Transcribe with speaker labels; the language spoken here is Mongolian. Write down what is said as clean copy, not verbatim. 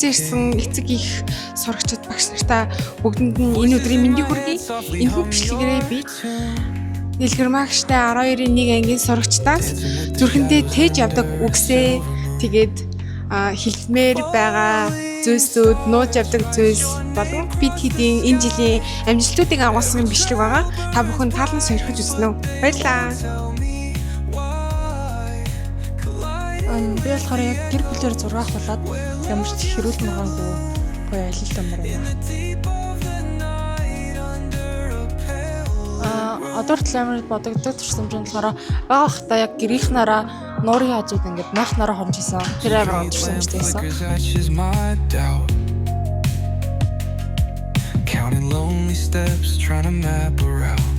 Speaker 1: ирсэн эцэг их сурагчид багш нартаа бүгдэнд нь энэ өдрийн мэндийг хүргэе. Энэхүү бичлэгээрээ би Дэлгэр магштай 12-ийн 1 ангийн сурагчдаас зүрхэндээ тээж явдаг үгсээ тэгээд хэлмээр байгаа зүйлсүүд, нууж явдаг зүйлс болон бид хэдийн энэ жилийн амжилтуудыг агуулсан бичлэг байгаа. Та бүхэн таалан сойрхож үзнэ үү? Баярлалаа.
Speaker 2: Би болохоор яг гэр бүлээр зургаах болоод ямар ч хэрүүл магаагүй гоё аялал амар байна. Одоо хүртэл амар бодогддог төрсөмжөнд болохоор багахта яг гэрийнхнаараа нуурын хажууд ингээд майхнаараа хомж исэн. Тэр амар төрсөмжтэй байсан.
Speaker 3: Counting lonely steps, trying to map a route.